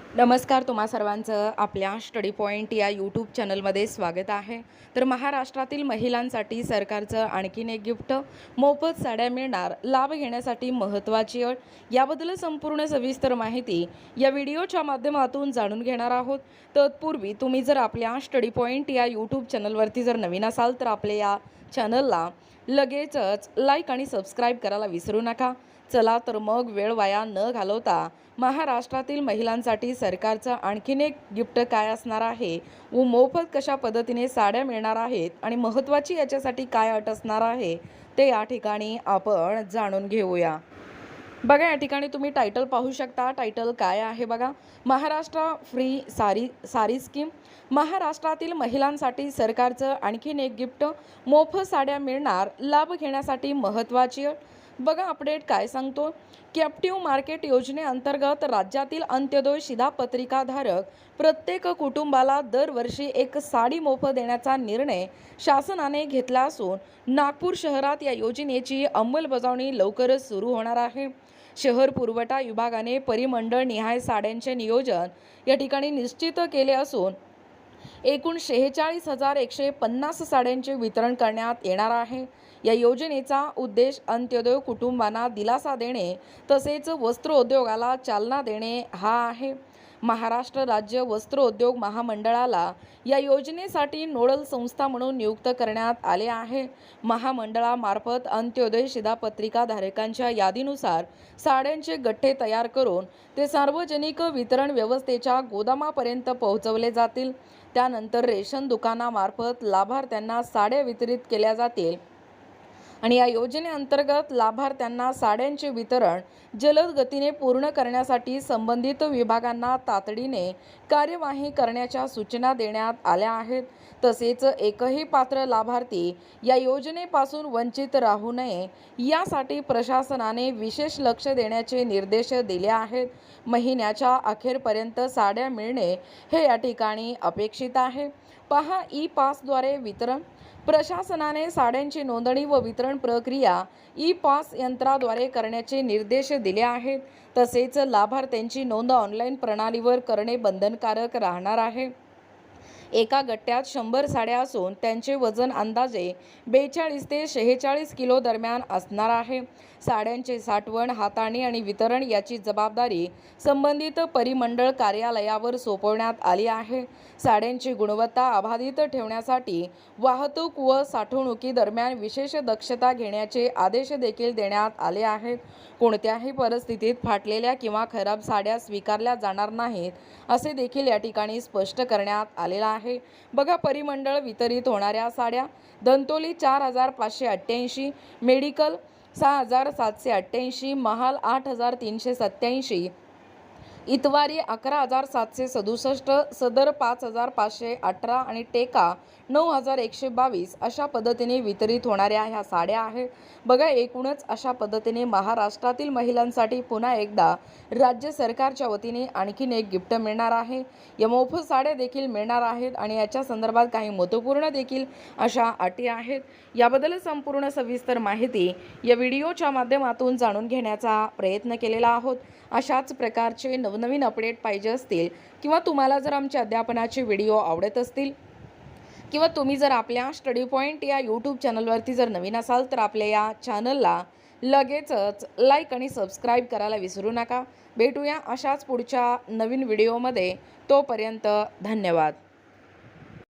नमस्कार, तुम्हा सर्वांचं आपल्या स्टडी पॉईंट या यूट्यूब चॅनलमध्ये स्वागत आहे। तर महाराष्ट्रातील महिलांसाठी सरकारचं आणखीन एक गिफ्ट, मोफत साड्या मिळणार, लाभ घेण्यासाठी महत्त्वाची अट, याबद्दल संपूर्ण सविस्तर माहिती या व्हिडिओच्या माध्यमातून जाणून घेणार आहोत। तत्पूर्वी तुम्ही जर आपल्या स्टडी पॉईंट या यूट्यूब चॅनलवरती जर नवीन असाल तर आपल्या या चॅनलला लगेचच लाईक आणि सबस्क्राईब करायला विसरू नका। चला तर मग वेळ वाया न घालवता महाराष्ट्रातील महिलांसाठी सरकारचं आणखीन एक गिफ्ट काय असणार आहे व मोफत कशा पद्धतीने साड्या मिळणार आहेत आणि महत्त्वाची याच्यासाठी काय अट असणार आहे ते या ठिकाणी आपण जाणून घेऊया। बघा, या ठिकाणी तुम्ही टायटल पाहू शकता। टायटल काय आहे बघा, महाराष्ट्र फ्री सारी स्कीम। महाराष्ट्रातील महिलांसाठी सरकारचं आणखीन एक गिफ्ट, मोफत साड्या मिळणार, लाभ घेण्यासाठी महत्त्वाची अट। बघा अपडेट काय सांगतो, कॅप्टिव्ह मार्केट योजनेअंतर्गत राज्यातील अंत्योदय शिधापत्रिकाधारक प्रत्येक कुटुंबाला दरवर्षी एक साडी मोफत देण्याचा निर्णय शासनाने घेतला असून नागपूर शहरात या योजनेची अंमलबजावणी लवकरच सुरू होणार आहे। शहर पुरवठा विभागाने परिमंडळ निहाय साड्यांचे नियोजन या ठिकाणी निश्चित केले असून एकूण 46,150 साड्यांचे वितरण करण्यात येणार आहे। या योजनेचा उद्देश अंत्योदय कुटुंबांना दिलासा देणे तसेच वस्त्रोद्योगाला चालना देणे हा आहे। महाराष्ट्र राज्य वस्त्रोद्योग महामंडळाला या योजनेसाठी नोडल संस्था म्हणून नियुक्त करण्यात आले आहे। महामंडळामार्फत अंत्योदय शिधापत्रिकाधारकांच्या यादीनुसार साड्यांचे गठ्ठे तयार करून ते सार्वजनिक वितरण व्यवस्थेच्या गोदामापर्यंत पोहोचवले जातील। त्यानंतर रेशन दुकानामार्फत लाभार्थ्यांना साड्या वितरित केल्या जातील आणि या योजनेअंतर्गत लाभार्थ्यांना साड्यांचे वितरण जलद गतीने पूर्ण करण्यासाठी संबंधित विभागांना तातडीने कार्यवाही करण्याच्या सूचना देण्यात आल्या आहेत। तसेच एकही पात्र लाभार्थी या योजनेपासून वंचित राहू नये यासाठी प्रशासनाने विशेष लक्ष देण्याचे निर्देश दिले आहेत। महिन्याच्या अखेरपर्यंत साड्या मिळणे हे या ठिकाणी अपेक्षित आहे। पहा, ई पासद्वारे वितरण। प्रशासनाने साड्यांची नोंदणी व वितरण प्रक्रिया ई पास यंत्राद्वारे करण्याचे निर्देश दिले आहेत। तसेच लाभार्थ्यांची नोंद ऑनलाईन प्रणालीवर करणे बंधनकारक राहणार आहे। एका गट्ट्यात 100 साड्या असून त्यांचे वजन अंदाजे 42 ते 46 किलो दरम्यान असणार आहे। साड्यांचे साठवण, हाताळणी आणि वितरण याची जबाबदारी संबंधित परिमंडळ कार्यालयावर सोपवण्यात आली आहे। साड्यांची गुणवत्ता अबाधित ठेवण्यासाठी वाहतूक व साठवणुकी दरम्यान विशेष दक्षता घेण्याचे आदेश देखील देण्यात आले आहेत। कोणत्याही परिस्थितीत फाटलेल्या किंवा खराब साड्या स्वीकारल्या जाणार नाहीत असे देखील या ठिकाणी स्पष्ट करण्यात आलेलं आहे। बघा, परिमंडळ वितरित होणाऱ्या साड्या, दंतोली 4,588, मेडिकल 6,788, महाल 8,387, इतवारी 11,767, सदर 5,518 आणि टेका 9,122 अशा पद्धतीने वितरित होणाऱ्या ह्या साड्या आहेत। बघा, एकूणच अशा पद्धतीने महाराष्ट्रातील महिलांसाठी पुन्हा एकदा राज्य सरकारच्या वतीने आणखीन एक गिफ्ट मिळणार आहे। या मोफत साड्या देखील मिळणार आहेत आणि याच्या संदर्भात काही महत्त्वपूर्ण देखील अशा अटी आहेत। याबद्दल संपूर्ण सविस्तर माहिती या व्हिडिओच्या माध्यमातून जाणून घेण्याचा प्रयत्न केलेला आहोत। अशाच प्रकारचे नवनवीन अपडेट पाहिजे असतील किंवा तुम्हाला जर आमच्या अध्यापनाचे व्हिडिओ आवडत असतील किंवा तुम्ही जर आपल्या स्टडी पॉईंट या यूट्यूब चॅनलवरती जर नवीन असाल तर आपल्या या चॅनलला लगेचच लाईक आणि सबस्क्राईब करायला विसरू नका। भेटूया अशाच पुढच्या नवीन व्हिडिओमध्ये। तोपर्यंत धन्यवाद।